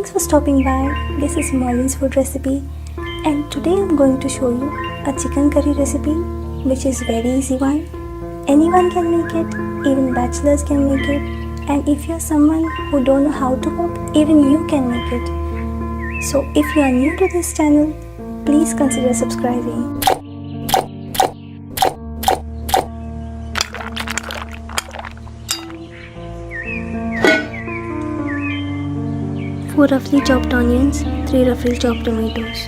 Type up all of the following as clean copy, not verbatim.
Thanks for stopping by. This is Merlyn's food recipe, and today I'm going to show you a chicken curry recipe which is very easy one. Anyone can make it, even bachelors can make it, and if you're someone who don't know how to cook, even you can make it. So if you are new to this channel, please consider subscribing. Four roughly chopped onions, 3 roughly chopped tomatoes,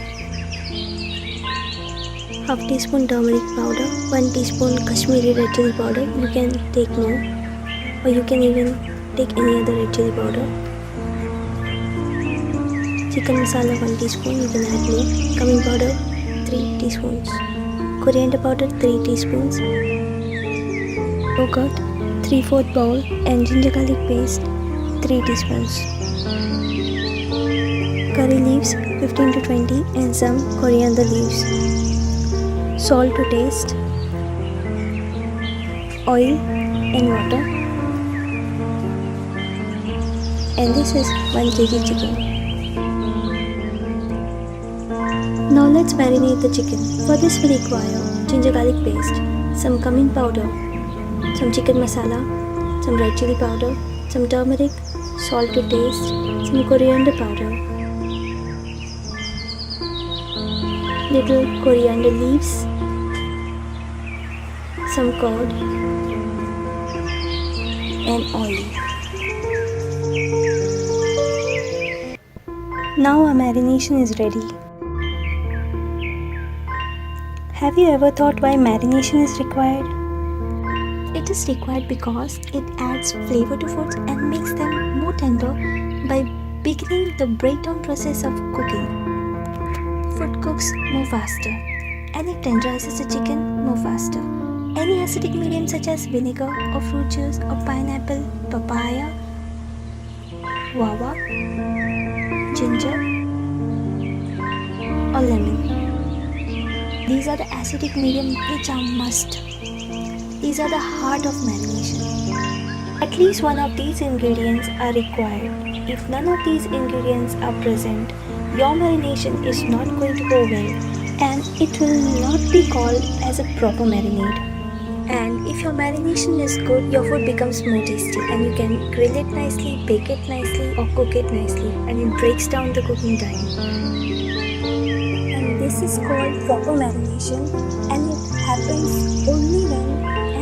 half teaspoon turmeric powder, 1 teaspoon Kashmiri red chili powder. You can take more, or you can even take any other red chili powder. Chicken masala 1 teaspoon. You can add more. Cumin powder 3 teaspoons. Coriander powder 3 teaspoons. Yogurt 3/4 bowl and ginger garlic paste 3 teaspoons. Curry leaves 15 to 20 and some coriander leaves. Salt to taste. Oil and water. And this is 1 kg chicken. Now let's marinate the chicken. For this we require ginger garlic paste, some cumin powder, some chicken masala, some red chili powder, some turmeric, salt to taste, some coriander powder, little coriander leaves, some curd and oil. Now our marination is ready. Have you ever thought why marination is required? It is required because it adds flavor to foods and makes them more tender by beginning the breakdown process of cooking. Food cooks more faster and it tenderizes the chicken more faster. Any acidic medium such as vinegar or fruit juice or pineapple, papaya, guava, ginger or lemon. These are the acidic medium which are must. These are the heart of marination. At least one of these ingredients are required. If none of these ingredients are present, your marination is not going to go well and it will not be called as a proper marinade. And if your marination is good, your food becomes more tasty and you can grill it nicely, bake it nicely or cook it nicely, and it breaks down the cooking time. And this is called proper marination, and it happens only when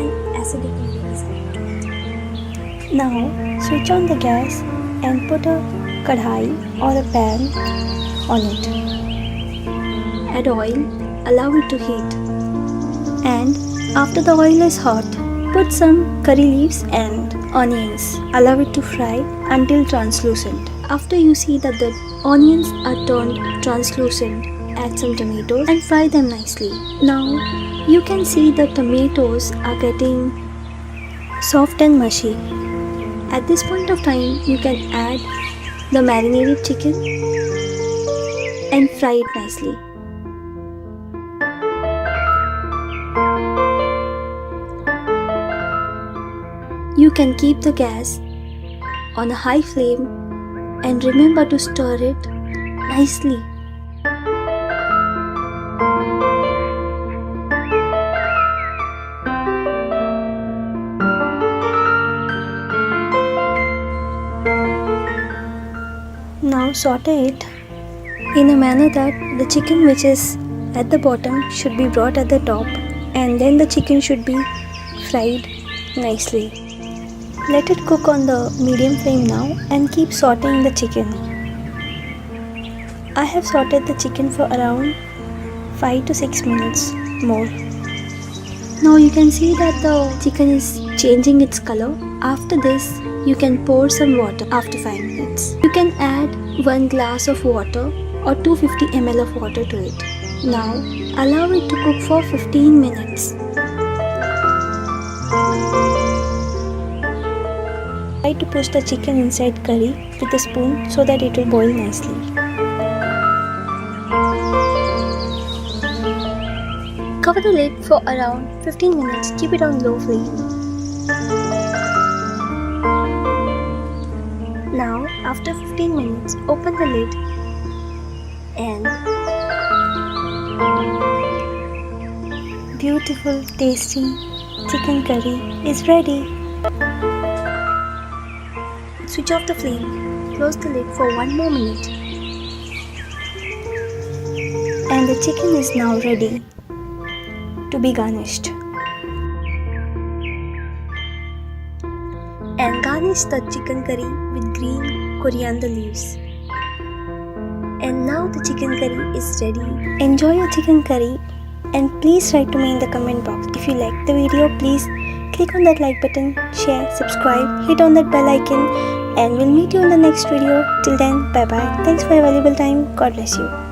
an acidic medium is added. Now switch on the gas and put a kadhai or a pan on it. Add oil, allow it to heat, and after the oil is hot, put some curry leaves and onions. Allow it to fry until translucent. After you see that the onions are turned translucent, add some tomatoes and fry them nicely. Now you can see the tomatoes are getting soft and mushy. At this point of time, you can add the marinated chicken and fry it nicely. You can keep the gas on a high flame and remember to stir it nicely. Now saute it in a manner that the chicken which is at the bottom should be brought at the top, and then the chicken should be fried nicely. Let it cook on the medium flame now and keep sauteing the chicken. I have sauteed the chicken for around 5 to 6 minutes more. Now you can see that the chicken is changing its color. After this, you can pour some water after 5 minutes. You can add 1 glass of water or 250 ml of water to it. Now allow it to cook for 15 minutes. Try to push the chicken inside curry with a spoon so that it will boil nicely. Cover the lid for around 15 minutes. Keep it on low flame. Now After 15 minutes, open the lid and beautiful, tasty chicken curry is ready. Switch off the flame, close the lid for 1 more minute, and the chicken is now ready to be garnished. And garnish the chicken curry with green coriander leaves. And now the chicken curry is ready. Enjoy your chicken curry and please write to me in the comment box. If you like the video, please click on that like button, share, subscribe, hit on that bell icon, and we'll meet you in the next video. Till then, bye bye. Thanks for your valuable time. God bless you.